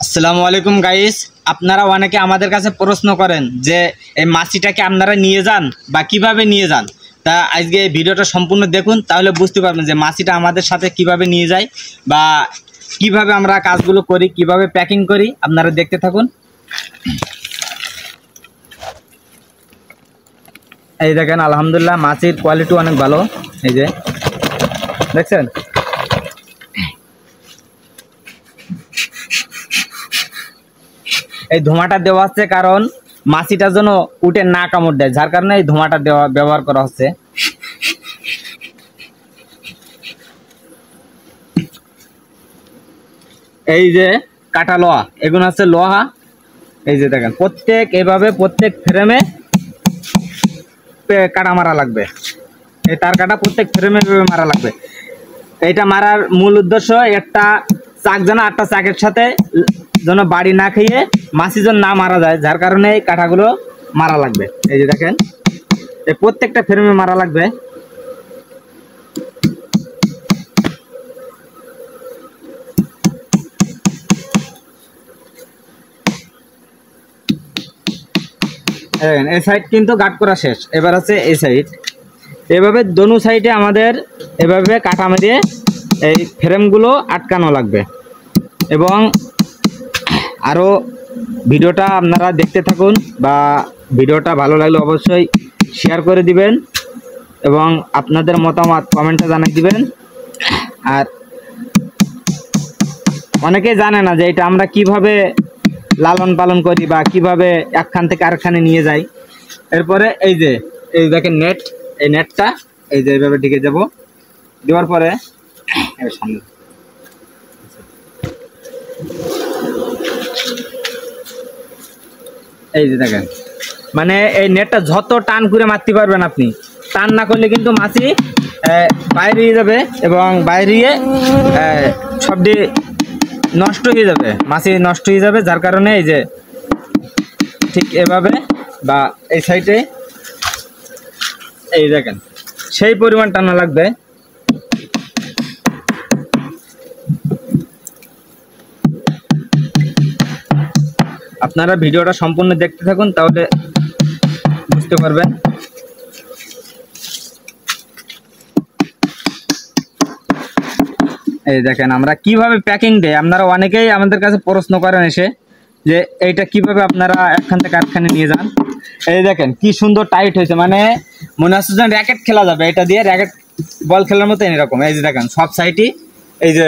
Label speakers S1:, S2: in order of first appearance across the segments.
S1: আসসালামু আলাইকুম গাইস, আপনারা অনেকে আমাদের কাছে প্রশ্ন করেন যে এই মাছিটাকে আপনারা নিয়ে যান বা কিভাবে নিয়ে যান। তা আজকে এই ভিডিওটা সম্পূর্ণ দেখুন, তাহলে বুঝতে পারবেন যে মাছিটা আমাদের সাথে কিভাবে নিয়ে যায় বা কিভাবে আমরা কাজগুলো করি, কিভাবে প্যাকিং করি। আপনারা দেখতে থাকুন। এই দেখেন, আলহামদুলিল্লাহ মাছির কোয়ালিটি অনেক ভালো। এই যে দেখছেন, এই ধোঁয়াটা দেওয়া হচ্ছে কারণ মাছিটা যেন উঠে না কামড় দেয়, যার কারণে এই ধোঁয়াটা দেওয়া ব্যবহার করা হচ্ছে। এই যে কাটা লোহা, এগুলো হচ্ছে লোহা। এই যে দেখেন, এইভাবে প্রত্যেক ফ্রেমে কাটা মারা লাগবে। এই তার কাটা প্রত্যেক ফ্রেমে মারা লাগবে। এইটা মারার মূল উদ্দেশ্য একটা চাক যেন আটটা চাকের সাথে যেন বাড়ি না খেয়ে মাছি যেন না মারা যায়, যার কারণে এই কাঠাগুলো মারা লাগবে। এই যে দেখেন, এই প্রত্যেকটা ফ্রেমে মারা লাগবে। এই সাইড কিন্তু গার্ড করা শেষ, এবার আছে এই সাইড। এভাবে দোনো সাইডে আমাদের এভাবে কাটা মেরে এই ফ্রেমগুলো আটকানো লাগবে। এবং আরও ভিডিওটা আপনারা দেখতে থাকুন, বা ভিডিওটা ভালো লাগলে অবশ্যই শেয়ার করে দিবেন এবং আপনাদের মতামত কমেন্টে জানিয়ে দিবেন। আর অনেকেই জানে না যে এটা আমরা কিভাবে লালন পালন করি বা কিভাবে একখান থেকে আরেকখানে নিয়ে যাই। এরপরে এই যে এই দেখেন নেট, এই নেটটা এই যে এইভাবে ঢেকে যাব, দেওয়ার পরে সামনে এই যে দেখেন, মানে এই নেটটা যত টান করে মারতে পারবেন আপনি, টান না করলে কিন্তু মাছি বাইরে যাবে এবং বাইরে সবটি নষ্ট হয়ে যাবে, মাছি নষ্ট হয়ে যাবে। যার কারণে এই যে ঠিক এভাবে বা এই সাইডে এই দেখেন সেই পরিমাণ টানা লাগবে। আপনারা ভিডিওটা সম্পূর্ণ দেখতে থাকুন, তাহলে বুঝতে পারবেন। এই দেখেন আমরা কিভাবে প্যাকিং দেই। আপনারা অনেকেই আমাদের কাছে প্রশ্ন করেন এসে যে এইটা কিভাবে আপনারা একখান থেকে আরেকখানে নিয়ে যান। এই দেখেন কি সুন্দর টাইট হয়েছে, মানে মনে হচ্ছে যেন র্যাকেট খেলা যাবে এটা দিয়ে, র্যাকেট বল খেলার মতো এরকম। এই যে দেখেন সব সাইডই এই যে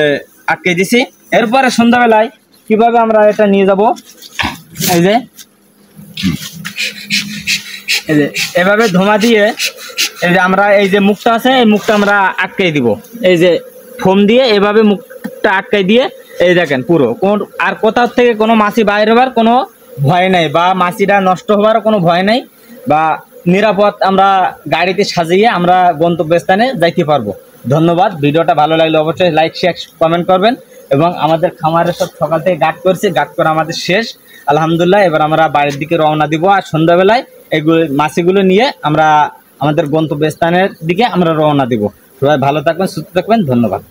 S1: আটকে দিছি। এরপরে সন্ধ্যাবেলায় কিভাবে আমরা এটা নিয়ে যাব, এই যে এভাবে ধোঁয়া দিয়ে এই যে আমরা এই যে মুখটা আছে, এই মুখটা আমরা আটকাই দিব। এই যে ফোম দিয়ে এভাবে মুখটা আটকাই দিয়ে এই দেখেন পুরো আর কোথাও থেকে কোনো মাছি বাইরে হবার কোনো ভয় নাই, বা মাছিটা নষ্ট হওয়ারও কোনো ভয় নাই, বা নিরাপদ আমরা গাড়িতে সাজিয়ে আমরা গন্তব্যস্থানে যাইতে পারবো। ধন্যবাদ। ভিডিওটা ভালো লাগলে অবশ্যই লাইক শেয়ার কমেন্ট করবেন। এবং আমাদের খামারের সব সকাল থেকে গার্ড করছি, গার্ড করা আমাদের শেষ আলহামদুলিল্লাহ। এবার আমরা বাড়ির দিকে রওনা দিব, আর সন্ধ্যাবেলায় এইগুলো মাছিগুলো নিয়ে আমরা আমাদের গন্তব্যস্থানের দিকে আমরা রওনা দিব। সবাই ভালো থাকবেন, সুস্থ থাকবেন। ধন্যবাদ।